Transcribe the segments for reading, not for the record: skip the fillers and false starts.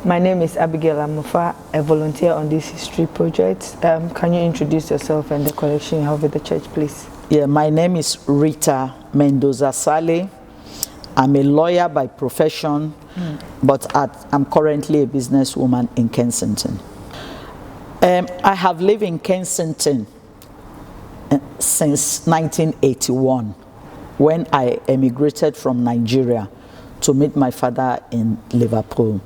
My name is Abigail Amufa, a volunteer on this history project. Can you introduce yourself and the collection you have with the church, please? Yeah, my name is Rita Saleh. I'm a lawyer by profession, but I'm currently a businesswoman in Kensington. I have lived in Kensington since 1981, when I emigrated from Nigeria to meet my father in Liverpool.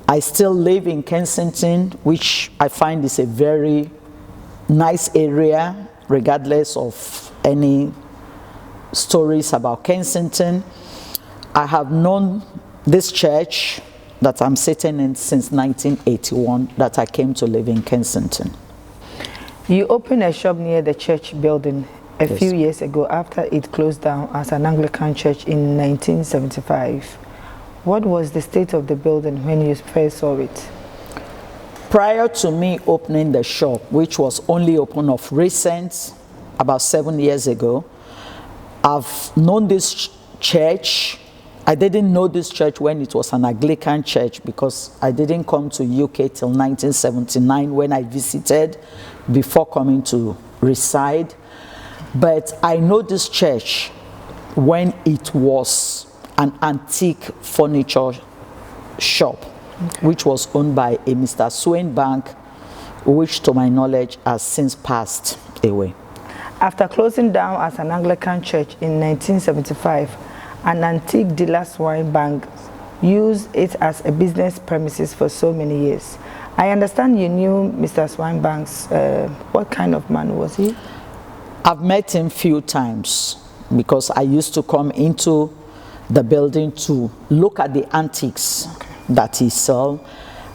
I still live in Kensington, which I find is a very nice area, regardless of any stories about Kensington. I have known this church that I'm sitting in since 1981, that I came to live in Kensington. You opened a shop near the church building a Yes. few years ago after it closed down as an Anglican church in 1975. What was the state of the building when you first saw it? Prior to me opening the shop, which was only open of recent, about 7 years ago, I've known this church. I didn't know this church when it was an Anglican church, because I didn't come to UK till 1979 when I visited before coming to reside. But I know this church when it was an antique furniture shop, which was owned by a Mr. Swain Bank, which to my knowledge has since passed away. After closing down as an Anglican church in 1975, an antique dealer's wine bank used it as a business premises for so many years. I understand you knew Mr. Swinebank's. What kind of man was he? I've met him few times because I used to come into the building to look at the antiques that he sells.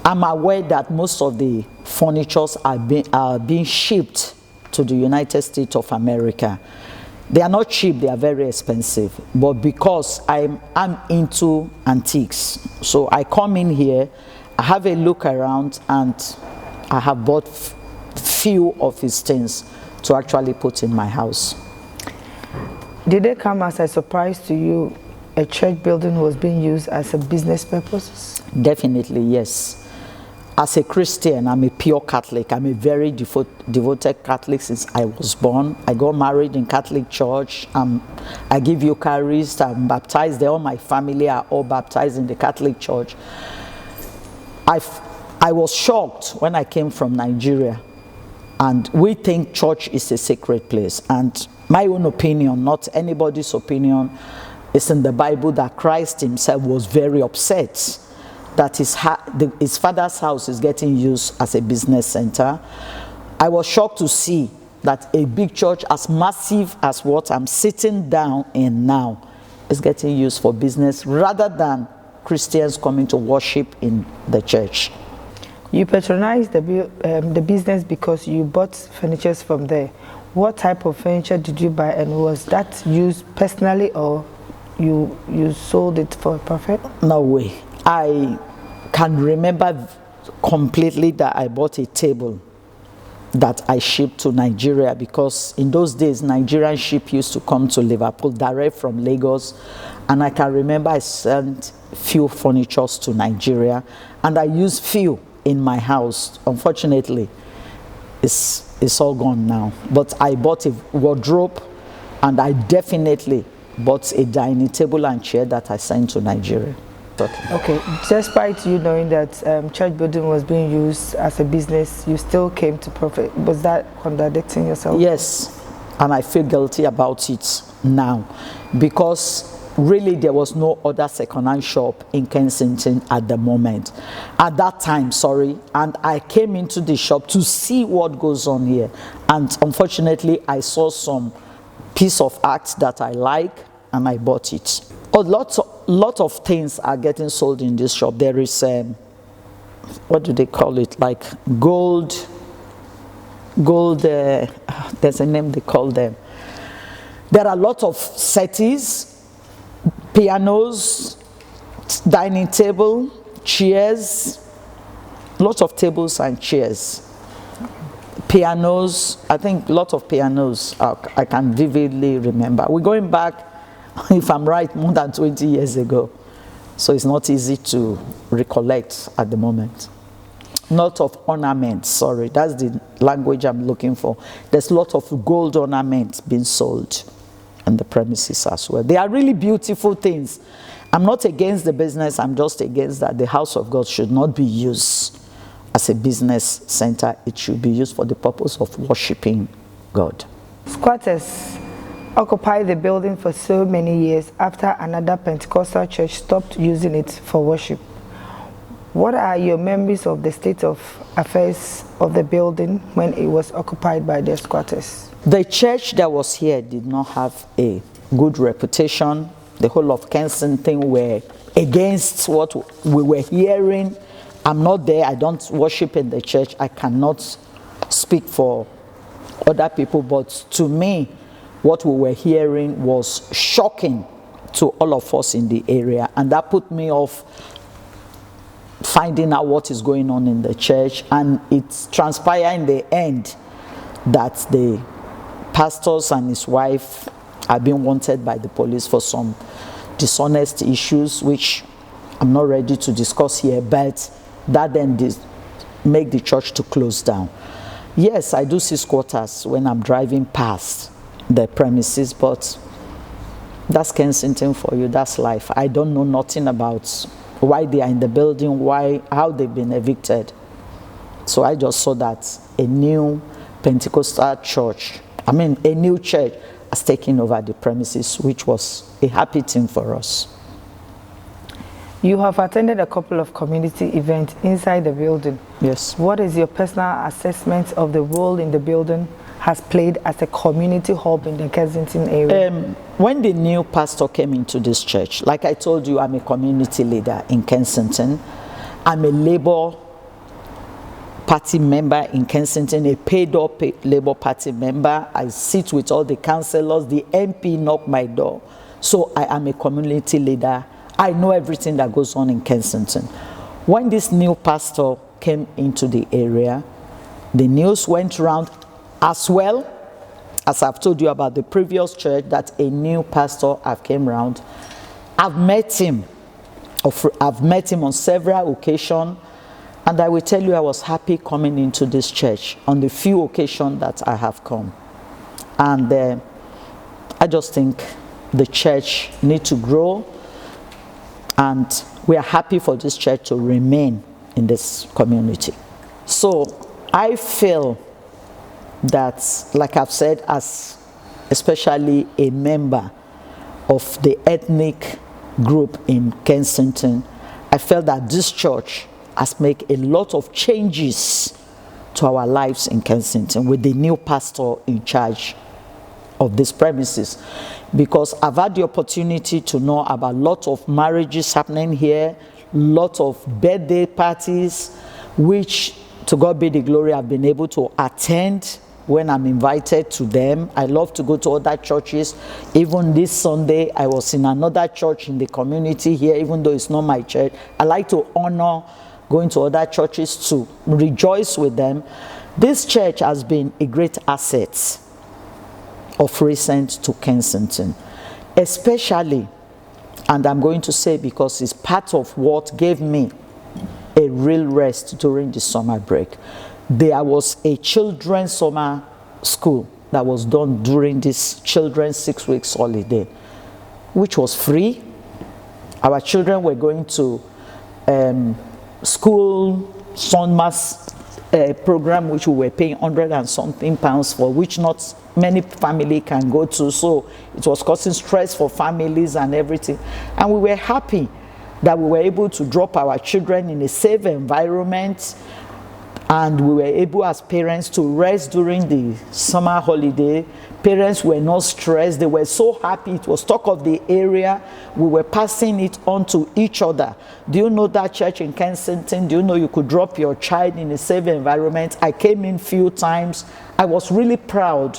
I'm aware that most of the furnitures are being shipped to the United States of America. They are not cheap, they are very expensive. But because I'm into antiques, so I come in here, I have a look around, and I have bought few of his things to actually put in my house. Did it come as a surprise to you a church building was being used as a business purpose? Definitely, yes. As a Christian, I'm a pure Catholic. I'm a very devoted Catholic since I was born. I got married in Catholic church. I give Eucharist. I'm baptized there. All my family are all baptized in the Catholic church. I was shocked when I came from Nigeria, and we think church is a sacred place. And my own opinion, not anybody's opinion, is in the Bible that Christ himself was very upset that his father's house is getting used as a business center. I was shocked to see that a big church as massive as what I'm sitting down in now is getting used for business rather than Christians coming to worship in the church. You patronized the business because you bought furniture from there. What type of furniture did you buy, and was that used personally or you sold it for a profit? No way. I can remember completely that I bought a table that I shipped to Nigeria, because in those days Nigerian ship used to come to Liverpool direct from Lagos, and I can remember I sent few furnitures to Nigeria, and I used few in my house. Unfortunately, it's all gone now. But I bought a wardrobe, and I definitely bought a dining table and chair that I sent to Nigeria. Okay, despite you knowing that church building was being used as a business, you still came to profit. Was that contradicting yourself? Yes, and I feel guilty about it now, because really there was no other second-hand shop in Kensington at the moment. At that time, and I came into the shop to see what goes on here, and unfortunately I saw some piece of art that I like, and I bought it. Lot of things are getting sold in this shop. There is what do they call it, like gold, there's a name they call them. There are a lot of settees, pianos, dining table, chairs, lots of tables and chairs, pianos. I think lots of pianos I can vividly remember. We're going back, if I'm right, more than 20 years ago. So it's not easy to recollect at the moment. Not of ornaments, sorry, that's the language I'm looking for. There's a lot of gold ornaments being sold on the premises as well. They are really beautiful things. I'm not against the business, I'm just against that the house of God should not be used as a business center. It should be used for the purpose of worshiping God. Squatters occupied the building for so many years after another Pentecostal church stopped using it for worship. What are your memories of the state of affairs of the building when it was occupied by the squatters? The church that was here did not have a good reputation. The whole of Kensington were against what we were hearing. I'm not there, I don't worship in the church. I cannot speak for other people, but to me, what we were hearing was shocking to all of us in the area, and that put me off finding out what is going on in the church. And it transpired in the end that the pastors and his wife are being wanted by the police for some dishonest issues, which I'm not ready to discuss here, but that then make the church to close down. Yes, I do see squatters when I'm driving past the premises, but that's Kensington for you, that's life. I don't know nothing about why they are in the building, how they've been evicted. So I just saw that a new Pentecostal church, a new church has taken over the premises, which was a happy thing for us. You have attended a couple of community events inside the building. Yes. What is your personal assessment of the role in the building has played as a community hub in the Kensington area? When the new pastor came into this church, like I told you, I'm a community leader in Kensington. I'm a Labour Party member in Kensington, a paid-up Labour Party member. I sit with all the councillors. The MP knocked my door. So I am a community leader. I know everything that goes on in Kensington. When this new pastor came into the area, the news went around as well as I've told you about the previous church that a new pastor have came around. I've met him on several occasions, and I will tell you I was happy coming into this church on the few occasions that I have come. And I just think the church needs to grow, and we are happy for this church to remain in this community. So I feel that, like I've said, as especially a member of the ethnic group in Kensington, I felt that this church has made a lot of changes to our lives in Kensington with the new pastor in charge of these premises, because I've had the opportunity to know about a lot of marriages happening here, lot of birthday parties, which, to God be the glory, I've been able to attend when I'm invited to them. I love to go to other churches. Even this Sunday, I was in another church in the community here, even though it's not my church. I like to honor going to other churches to rejoice with them. This church has been a great asset of recent to Kensington, especially, and I'm going to say because it's part of what gave me a real rest during the summer break. There was a children's summer school that was done during this children's 6 weeks holiday, which was free. Our children were going to school summer program, which we were paying £100 and something for, which not many family can go to. So it was causing stress for families and everything. And we were happy that we were able to drop our children in a safe environment, and we were able as parents to rest during the summer holiday. Parents were not stressed. They were so happy. It was talk of the area. We were passing it on to each other. Do you know that church in Kensington? Do you know you could drop your child in a safe environment? I came in few times. I was really proud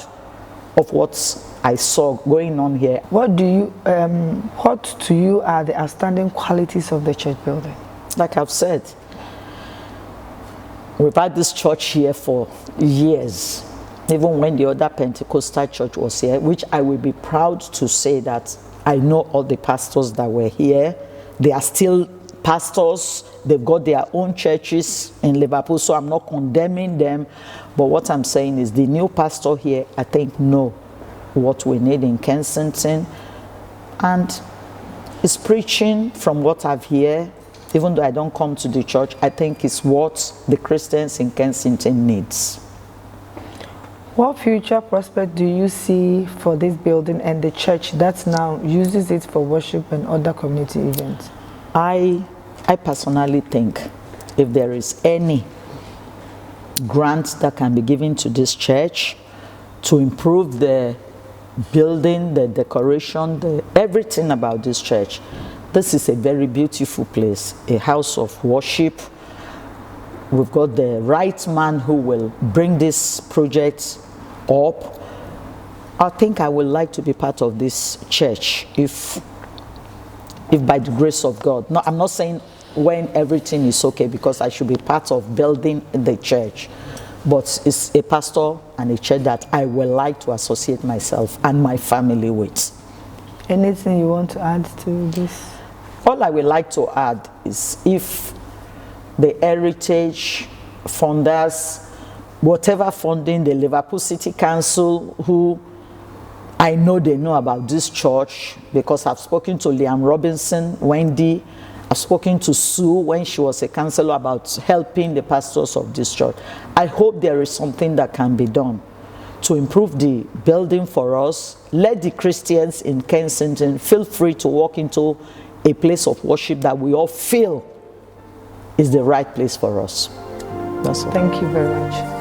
of what I saw going on here. What to you are the outstanding qualities of the church building? Like I've said, we've had this church here for years, even when the other Pentecostal church was here, which I will be proud to say that I know all the pastors that were here They are still pastors. They've got their own churches in Liverpool, so I'm not condemning them. But what I'm saying is the new pastor here, I think, know what we need in Kensington. And is preaching, from what I've heard, even though I don't come to the church, I think it's what the Christians in Kensington needs. What future prospect do you see for this building and the church that now uses it for worship and other community events? I personally think if there is any grant that can be given to this church to improve the building, the decoration, everything about this church, this is a very beautiful place, a house of worship. We've got the right man who will bring this project up. I think I would like to be part of this church if by the grace of God. No, I'm not saying when everything is okay, because I should be part of building the church. But it's a pastor and a church that I would like to associate myself and my family with. Anything you want to add to this? All I would like to add is if the heritage funders, whatever funding, the Liverpool City Council, who I know they know about this church, because I've spoken to Liam Robinson, Wendy, I've spoken to Sue when she was a counselor about helping the pastors of this church. I hope there is something that can be done to improve the building for us. Let the Christians in Kensington feel free to walk into a place of worship that we all feel is the right place for us. That's all. Thank you very much.